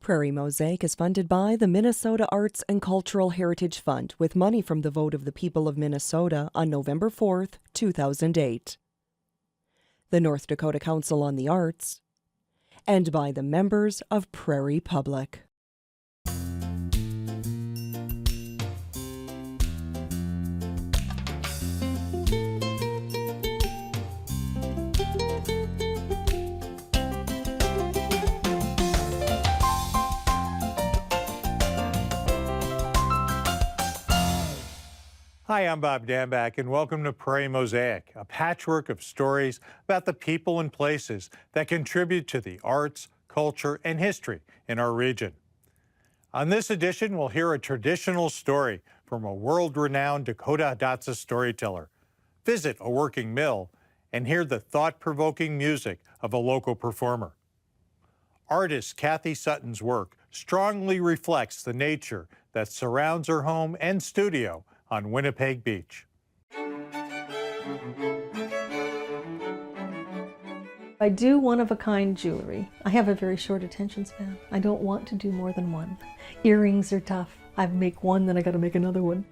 Prairie Mosaic is funded by the Minnesota Arts and Cultural Heritage Fund with money from the vote of the people of Minnesota on November 4th, 2008. The North Dakota Council on the Arts, and by the members of Prairie Public. Hi, I'm Bob Dambach, and welcome to Prairie Mosaic, a patchwork of stories about the people and places that contribute to the arts, culture, and history in our region. On this edition, we'll hear a traditional story from a world-renowned Dakota Hidatsa storyteller, visit a working mill, and hear the thought-provoking music of a local performer. Artist Kathy Sutton's work strongly reflects the nature that surrounds her home and studio on Winnipeg Beach. I do one-of-a-kind jewelry. I have a very short attention span. I don't want to do more than one. Earrings are tough. I make one, then I gotta make another one.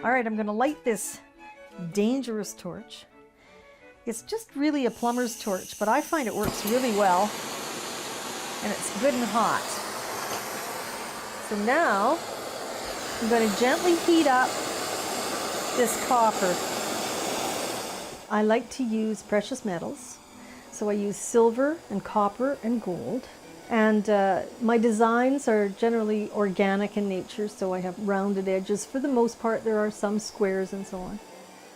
All right, I'm gonna light this dangerous torch. It's just really a plumber's torch, but I find it works really well, and it's good and hot. So now, I'm going to gently heat up this copper. I like to use precious metals, so I use silver and copper and gold. And my designs are generally organic in nature, so I have rounded edges. For the most part, there are some squares and so on.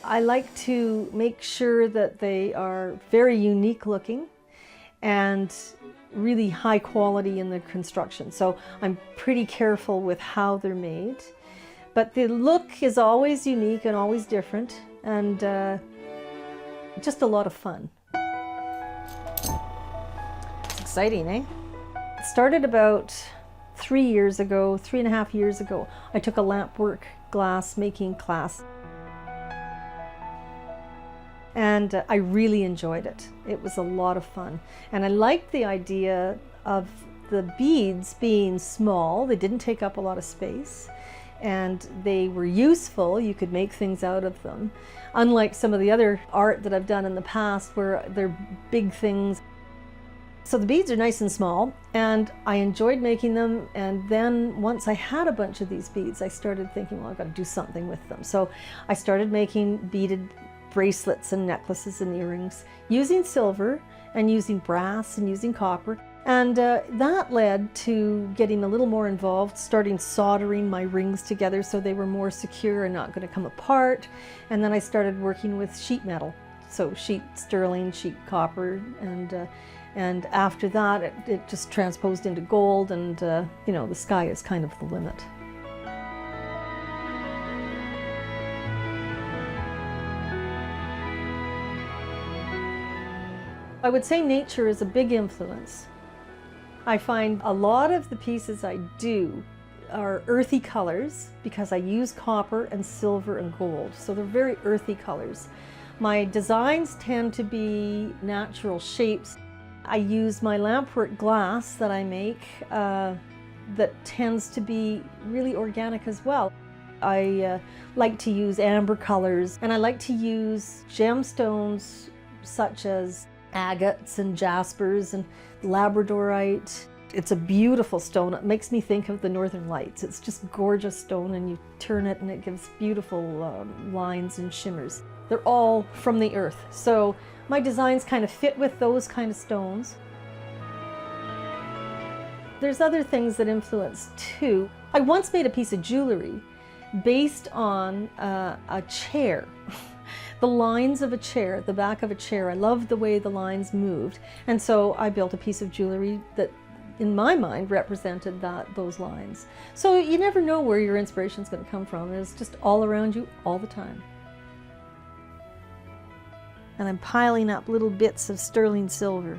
I like to make sure that they are very unique looking and really high quality in the construction. So I'm pretty careful with how they're made. But the look is always unique and always different, and just a lot of fun. It's exciting, eh? It started about 3 years ago, 3.5 years ago. I took a lampwork glass making class. And I really enjoyed it. It was a lot of fun. And I liked the idea of the beads being small. They didn't take up a lot of space. And they were useful. You could make things out of them. Unlike some of the other art that I've done in the past where they're big things. So the beads are nice and small, and I enjoyed making them. And then once I had a bunch of these beads, I started thinking, well, I've got to do something with them. So I started making beaded bracelets and necklaces and earrings using silver and using brass and using copper. And that led to getting a little more involved, starting soldering my rings together so they were more secure and not going to come apart. And then I started working with sheet metal, so sheet sterling, sheet copper, and after that it just transposed into gold, and you know, the sky is kind of the limit. I would say nature is a big influence. I find a lot of the pieces I do are earthy colors because I use copper and silver and gold, so they're very earthy colors. My designs tend to be natural shapes. I use my lampwork glass that I make that tends to be really organic as well. I like to use amber colors, and I like to use gemstones such as agates and jaspers and labradorite. It's a beautiful stone. It makes me think of the Northern Lights. It's just gorgeous stone, and you turn it and it gives beautiful lines and shimmers. They're all from the earth. So my designs kind of fit with those kind of stones. There's other things that influence too. I once made a piece of jewelry based on a chair. The lines of a chair, the back of a chair. I loved the way the lines moved. And so I built a piece of jewelry that, in my mind, represented those lines. So you never know where your inspiration's going to come from. It's just all around you all the time. And I'm piling up little bits of sterling silver.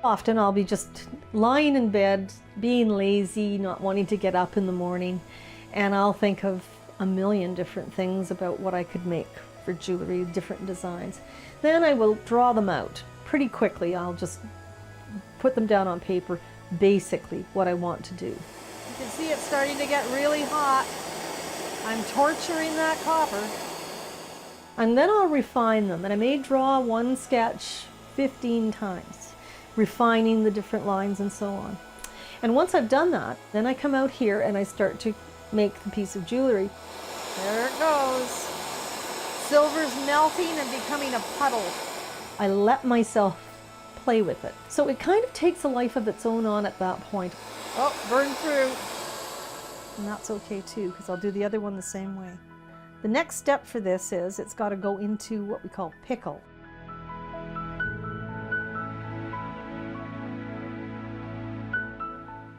Often I'll be just lying in bed, being lazy, not wanting to get up in the morning, and I'll think of a million different things about what I could make for jewelry, different designs. Then I will draw them out pretty quickly. I'll just put them down on paper, basically what I want to do. You can see it's starting to get really hot. I'm torturing that copper. And then I'll refine them, and I may draw one sketch 15 times, refining the different lines and so on. And once I've done that, then I come out here and I start to make the piece of jewelry. There it goes. Silver's melting and becoming a puddle. I let myself play with it. So it kind of takes a life of its own on at that point. Oh, burn through. And that's okay too, because I'll do the other one the same way. The next step for this is it's got to go into what we call pickle.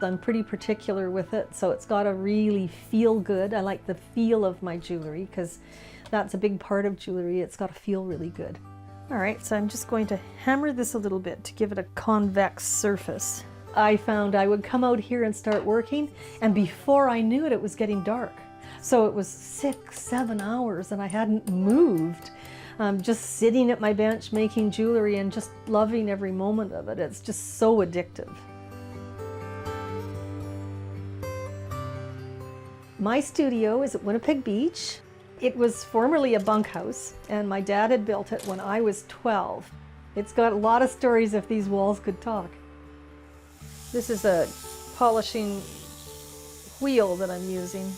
I'm pretty particular with it, so it's got to really feel good. I like the feel of my jewelry because that's a big part of jewelry. It's got to feel really good. All right, so I'm just going to hammer this a little bit to give it a convex surface. I found I would come out here and start working, and before I knew it, it was getting dark. So it was 6-7 hours and I hadn't moved. Just sitting at my bench making jewelry and just loving every moment of it. It's just so addictive. My studio is at Winnipeg Beach. It was formerly a bunkhouse, and my dad had built it when I was 12. It's got a lot of stories if these walls could talk. This is a polishing wheel that I'm using.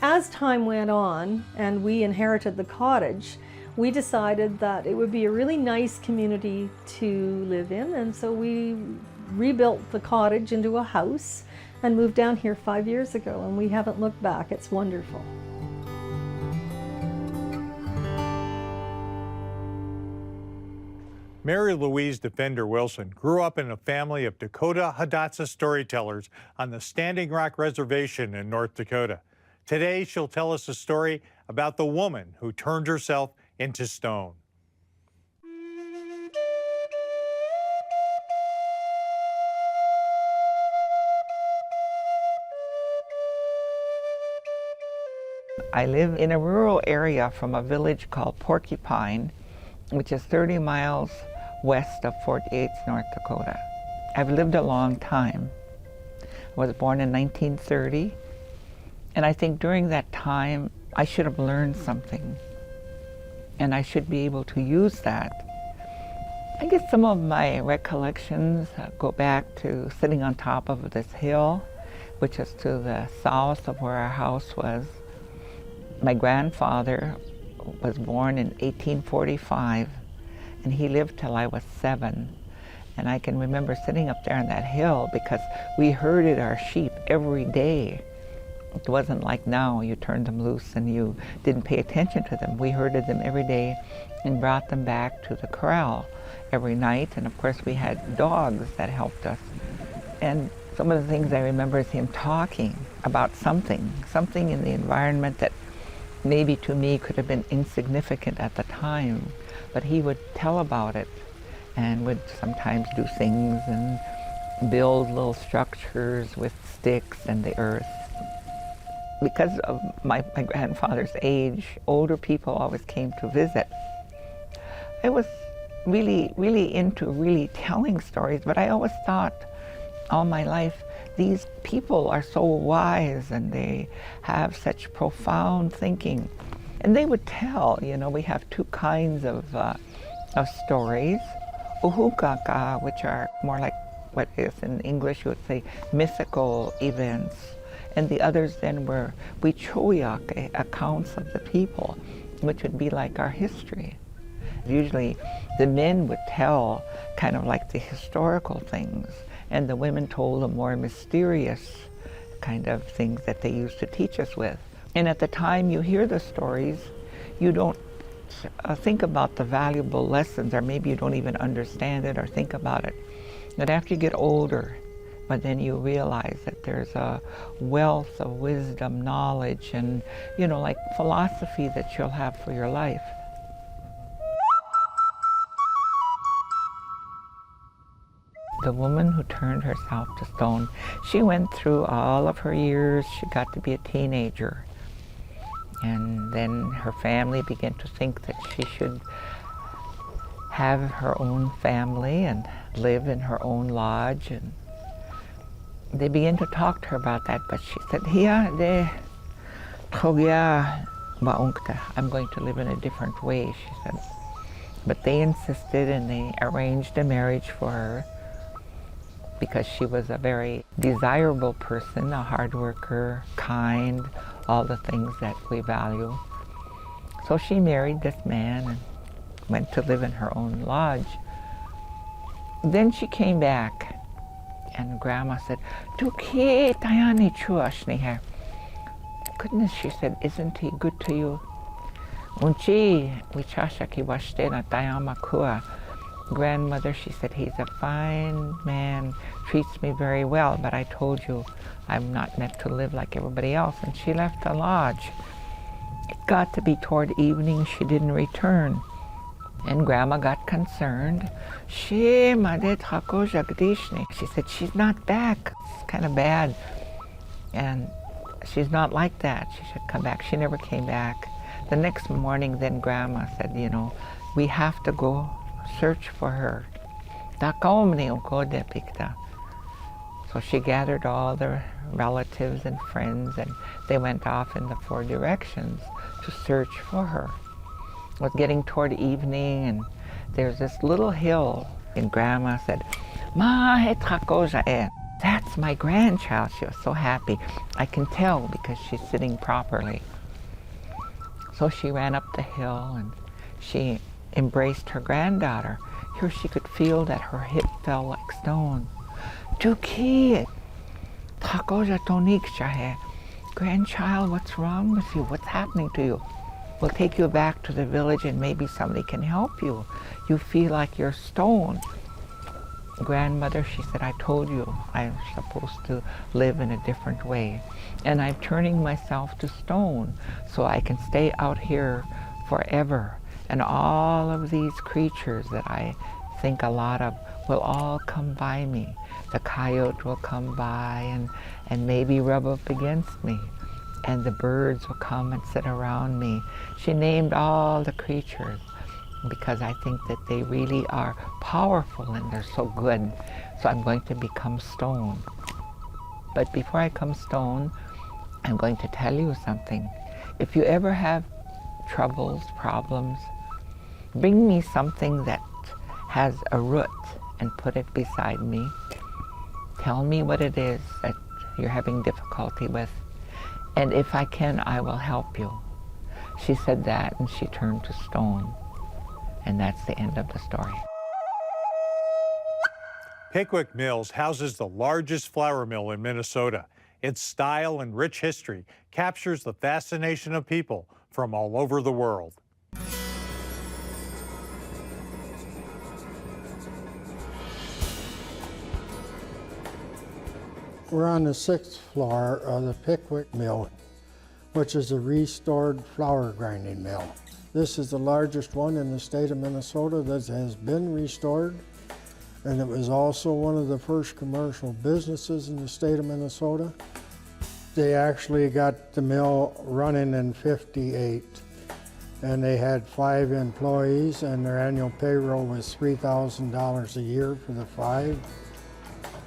As time went on and we inherited the cottage, we decided that it would be a really nice community to live in, and so we rebuilt the cottage into a house and moved down here 5 years ago, and we haven't looked back. It's wonderful. Mary Louise Defender Wilson grew up in a family of Dakota Hidatsa storytellers on the Standing Rock Reservation in North Dakota. Today, she'll tell us a story about the woman who turned herself into stone. I live in a rural area from a village called Porcupine, which is 30 miles west of Fort Yates, North Dakota. I've lived a long time. I was born in 1930, and I think during that time I should have learned something, and I should be able to use that. I guess some of my recollections go back to sitting on top of this hill, which is to the south of where our house was. My grandfather was born in 1845, and he lived till I was 7. And I can remember sitting up there on that hill because we herded our sheep every day. It wasn't like now, you turned them loose and you didn't pay attention to them. We herded them every day and brought them back to the corral every night. And of course we had dogs that helped us. And some of the things I remember is him talking about something in the environment that maybe to me could have been insignificant at the time, but he would tell about it and would sometimes do things and build little structures with sticks and the earth. Because of my grandfather's age, older people always came to visit. I was really into telling stories, but I always thought all my life, these people are so wise and they have such profound thinking. And they would tell, we have two kinds of stories. Uhukaka, which are more like what is in English you would say mythical events. And the others then were Wichoyak, accounts of the people, which would be like our history. Usually the men would tell kind of like the historical things, and the women told the more mysterious kind of things that they used to teach us with. And at the time you hear the stories, you don't think about the valuable lessons, or maybe you don't even understand it or think about it. But after you get older, but then you realize that there's a wealth of wisdom, knowledge, and like philosophy that you'll have for your life. The woman who turned herself to stone, she went through all of her years. She got to be a teenager. And then her family began to think that she should have her own family and live in her own lodge. And they began to talk to her about that, but she said, I'm going to live in a different way, she said. But they insisted, and they arranged a marriage for her because she was a very desirable person, a hard worker, kind, all the things that we value. So she married this man and went to live in her own lodge. Then she came back, and Grandma said, "Tuki tayani chuashni hai." Goodness, she said, "Isn't he good to you?" Unchi wichashaki washtena tayama kua. Grandmother, she said, "He's a fine man, treats me very well, but I told you I'm not meant to live like everybody else." And she left the lodge. It got to be toward evening, she didn't return. And Grandma got concerned. She said, "She's not back. It's kind of bad. And she's not like that. She should come back." She never came back. The next morning, then Grandma said, "We have to go search for her." So she gathered all the relatives and friends, and they went off in the 4 directions to search for her. It was getting toward evening, and there's this little hill, and Grandma said, "Ma hetrakoja e." That's my grandchild. She was so happy. I can tell because she's sitting properly. So she ran up the hill, and she embraced her granddaughter. Here she could feel that her hip fell like stone. "Tuki, takoja tonik shahe." "Grandchild, what's wrong with you? What's happening to you? We'll take you back to the village and maybe somebody can help you. You feel like you're stone." "Grandmother," she said, "I told you I'm supposed to live in a different way. And I'm turning myself to stone so I can stay out here forever. And all of these creatures that I think a lot of will all come by me. The coyote will come by and maybe rub up against me. And the birds will come and sit around me." She named all the creatures because I think that they really are powerful and they're so good. So I'm going to become stone. But before I come stone, I'm going to tell you something. If you ever have troubles, problems, bring me something that has a root and put it beside me. Tell me what it is that you're having difficulty with. And if I can, I will help you. She said that, and she turned to stone. And that's the end of the story. Pickwick Mills houses the largest flour mill in Minnesota. Its style and rich history captures the fascination of people from all over the world. We're on the 6th floor of the Pickwick Mill, which is a restored flour grinding mill. This is the largest one in the state of Minnesota that has been restored, and it was also one of the first commercial businesses in the state of Minnesota. They actually got the mill running in '58, and they had 5 employees, and their annual payroll was $3,000 a year for the 5.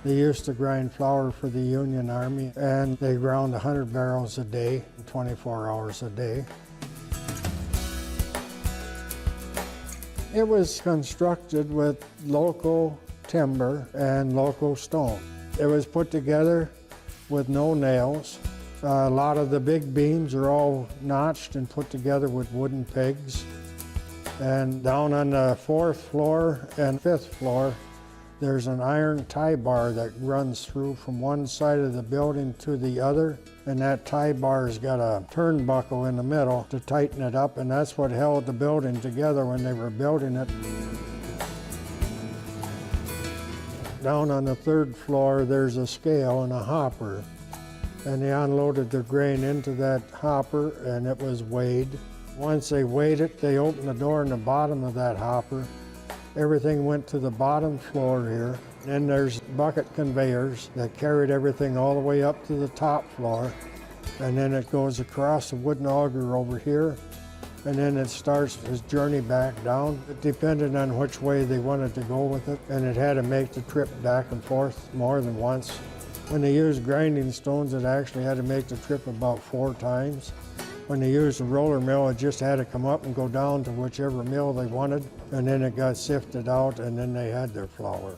They used to grind flour for the Union Army, and they ground 100 barrels a day, 24 hours a day. It was constructed with local timber and local stone. It was put together with no nails. A lot of the big beams are all notched and put together with wooden pegs. And down on the 4th floor and 5th floor, there's an iron tie bar that runs through from one side of the building to the other, and that tie bar's got a turnbuckle in the middle to tighten it up, and that's what held the building together when they were building it. Down on the 3rd floor, there's a scale and a hopper, and they unloaded the grain into that hopper, and it was weighed. Once they weighed it, they opened the door in the bottom of that hopper. Everything went to the bottom floor here, And there's bucket conveyors that carried everything all the way up to the top floor. And then it goes across the wooden auger over here. And then it starts its journey back down. It depended on which way they wanted to go with it. And it had to make the trip back and forth more than once. When they used grinding stones, it actually had to make the trip about 4 times. When they used the roller mill, it just had to come up and go down to whichever mill they wanted. And then it got sifted out, and then they had their flour.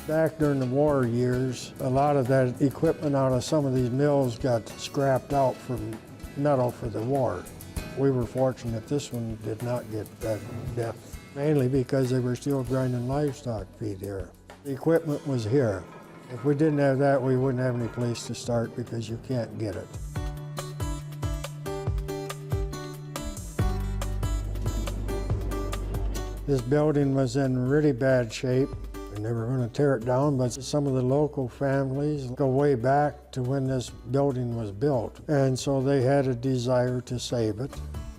Back during the war years, a lot of that equipment out of some of these mills got scrapped out for metal for the war. We were fortunate this one did not get that depth, mainly because they were still grinding livestock feed here. The equipment was here. If we didn't have that, we wouldn't have any place to start because you can't get it. This building was in really bad shape. And they were going to tear it down, but some of the local families go way back to when this building was built. And so they had a desire to save it.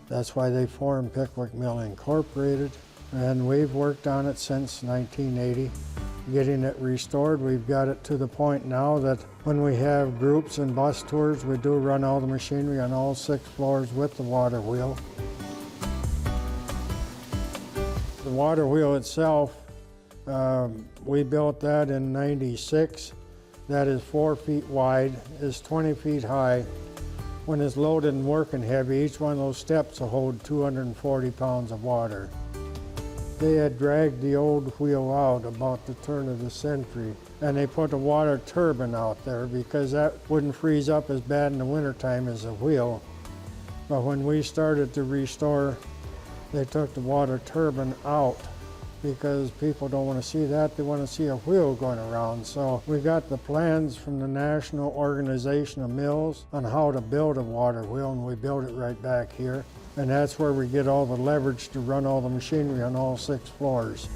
That's why they formed Pickwick Mill Incorporated. And we've worked on it since 1980, getting it restored. We've got it to the point now that when we have groups and bus tours, we do run all the machinery on all 6 floors with the water wheel. The water wheel itself, we built that in '96. That is 4 feet wide, is 20 feet high. When it's loaded and working heavy, each one of those steps will hold 240 pounds of water. They had dragged the old wheel out about the turn of the century, and they put a water turbine out there because that wouldn't freeze up as bad in the wintertime as a wheel. But when we started to restore, they took the water turbine out because people don't want to see that. They want to see a wheel going around. So we got the plans from the National Organization of Mills on how to build a water wheel, and we built it right back here. And that's where we get all the leverage to run all the machinery on all 6 floors.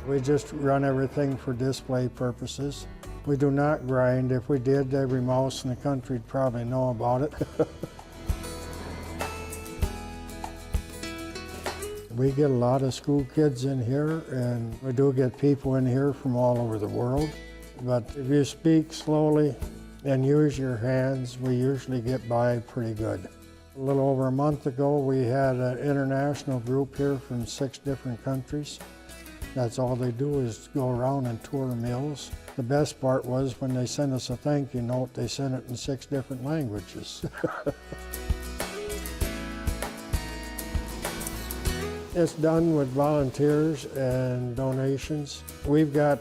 We just run everything for display purposes. We do not grind. If we did, every mouse in the country would probably know about it. We get a lot of school kids in here, and we do get people in here from all over the world. But if you speak slowly and use your hands, we usually get by pretty good. A little over a month ago, we had an international group here from 6 different countries. That's all they do is go around and tour mills. The best part was when they sent us a thank you note, they sent it in 6 different languages. It's done with volunteers and donations. We've got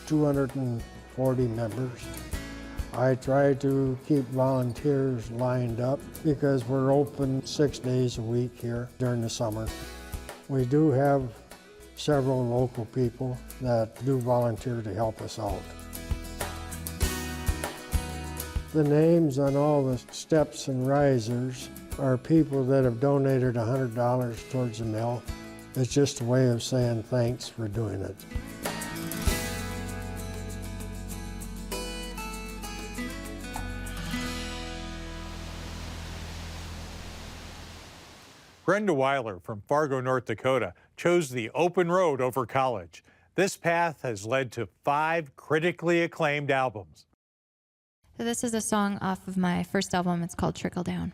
240 members. I try to keep volunteers lined up because we're open 6 days a week here during the summer. We do have several local people that do volunteer to help us out. The names on all the steps and risers are people that have donated $100 towards the mill. It's just a way of saying thanks for doing it. Brenda Weiler from Fargo, North Dakota, chose the open road over college. This path has led to 5 critically acclaimed albums. So this is a song off of my first album. It's called Trickle Down.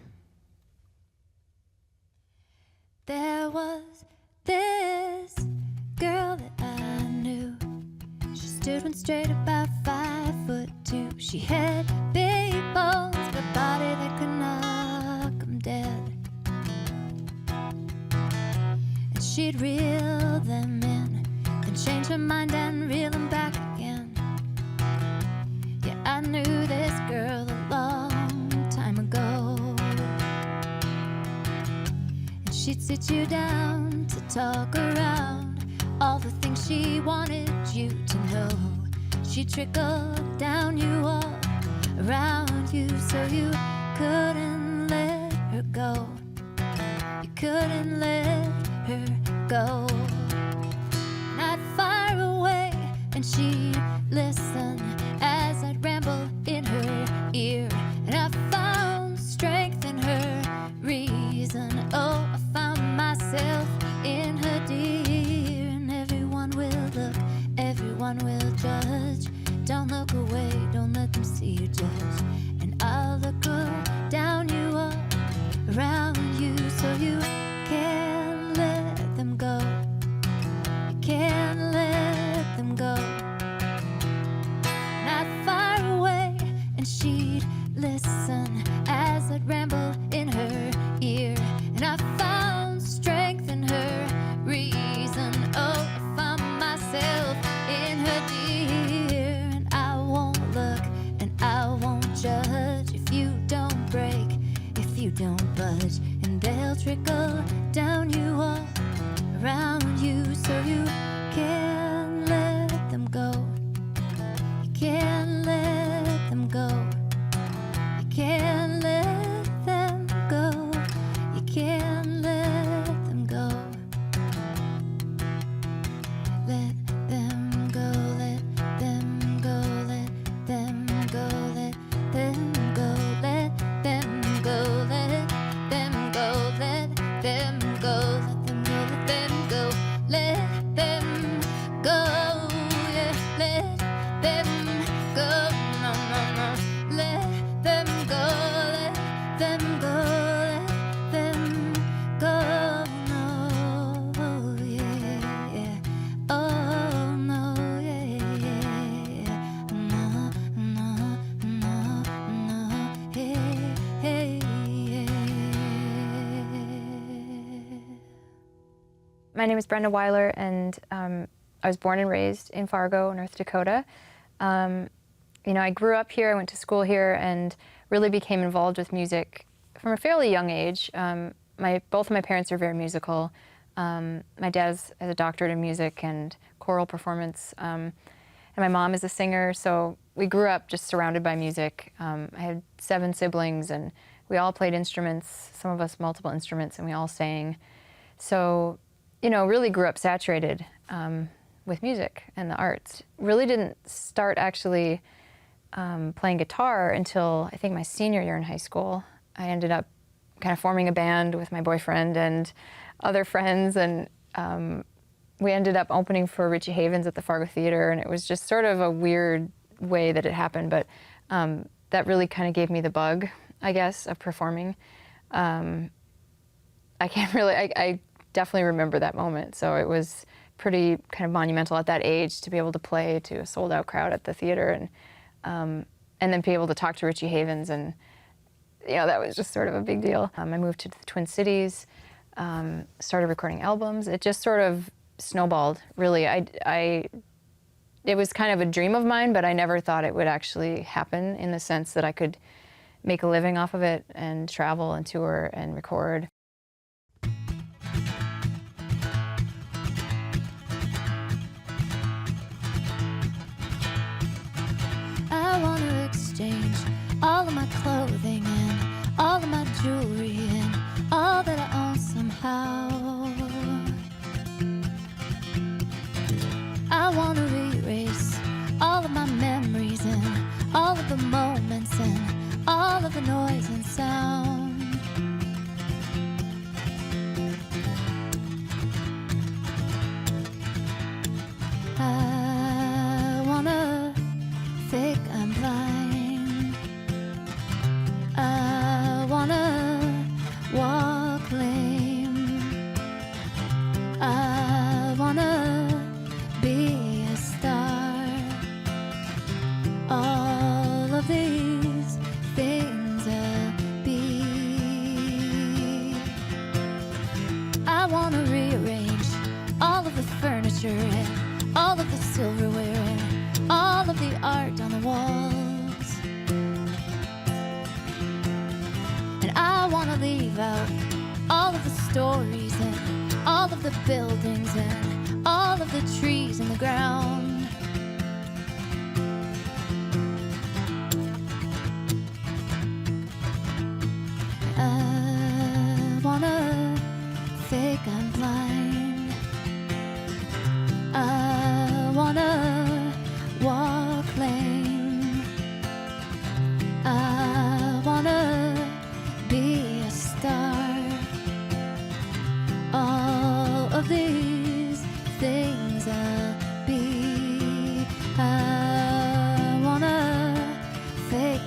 There was this girl that I knew. She stood one straight about 5'2". She had big bones, but a body that could knock 'em dead. And she'd reel them in, then change her mind and reel them back again. Yeah, I knew this girl a long time ago. And she'd sit you down to talk around all the things she wanted you to know. She trickled down you all around you, so you couldn't let her go. You couldn't let her go. Not far away, and she'd listen as I'd ramble in her ear. And I found strength in her reason. Oh, I found myself in her judge. And I'll look up, down you up, around you, so you can't let them go. You can't let them go. Not far away, and she'd listen as I'd ramble in her ear. And I found strength in her reason. Oh, I found myself in her dear. And I won't look and I won't judge if you don't break, if you don't budge. And they'll trickle down you all around you, so you can't let them go. You can't let them go. You can't let them go. You can't let them go. Let them go, let them go, let them go, let them go, let them go, let them go, let them go, let them go, let them go, let them go, yeah, let them go, no, no, no, let them go, let them go, let them go, no, yeah, yeah, oh, no, yeah, yeah, no, no, no, no, hey, hey, yeah. My name is Brenda Weiler, and I was born and raised in Fargo, North Dakota. I grew up here, I went to school here, and really became involved with music from a fairly young age. Both of my parents are very musical. My dad has a doctorate in music and choral performance, and my mom is a singer, so we grew up just surrounded by music. I had 7 siblings, and we all played instruments, some of us multiple instruments, and we all sang. So, really grew up saturated with music and the arts. Really didn't start actually playing guitar until I think my senior year in high school. I ended up kind of forming a band with my boyfriend and other friends, and we ended up opening for Richie Havens at the Fargo Theater, and it was just sort of a weird way that it happened, but that really kind of gave me the bug, I guess, of performing. I definitely remember that moment, so it was pretty kind of monumental at that age to be able to play to a sold-out crowd at the theater, and then be able to talk to Richie Havens, and that was just sort of a big deal. I moved to the Twin Cities, started recording albums. It just sort of snowballed, really. It was kind of a dream of mine, but I never thought it would actually happen in the sense that I could make a living off of it and travel and tour and record. I want to exchange all of my clothing and all of my jewelry and all that I own somehow. I want to erase all of my memories and all of the moments and all of the noise and sound. I wanna think I'm blind. I wanna walk lame. I wanna be a star. All of these things I'll be. I wanna rearrange all of the furniture and all of the silverware and all of the art on the walls. And I wanna leave out all of the stories and all of the buildings and all of the trees in the ground. I wanna think I'm blind. I wanna walk lame. I wanna be a star. All of these things I'll be. I wanna think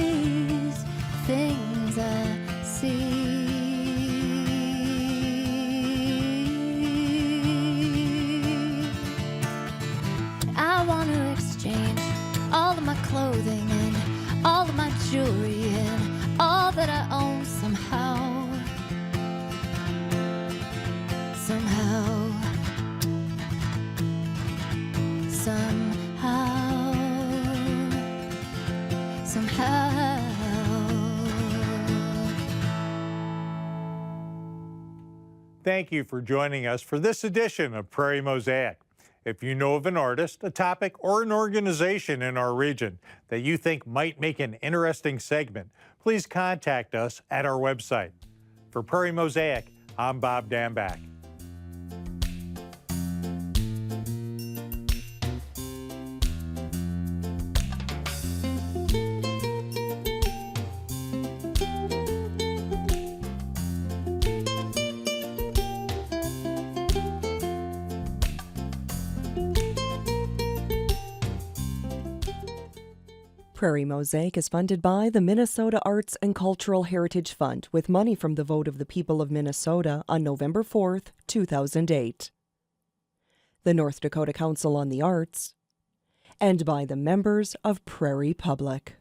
these things I see. I want to exchange all of my clothing and all of my jewelry and all that I own somehow. Somehow. Thank you for joining us for this edition of Prairie Mosaic. If you know of an artist, a topic, or an organization in our region that you think might make an interesting segment, please contact us at our website. For Prairie Mosaic, I'm Bob Dambach. Prairie Mosaic is funded by the Minnesota Arts and Cultural Heritage Fund with money from the vote of the people of Minnesota on November 4th, 2008. The North Dakota Council on the Arts, and by the members of Prairie Public.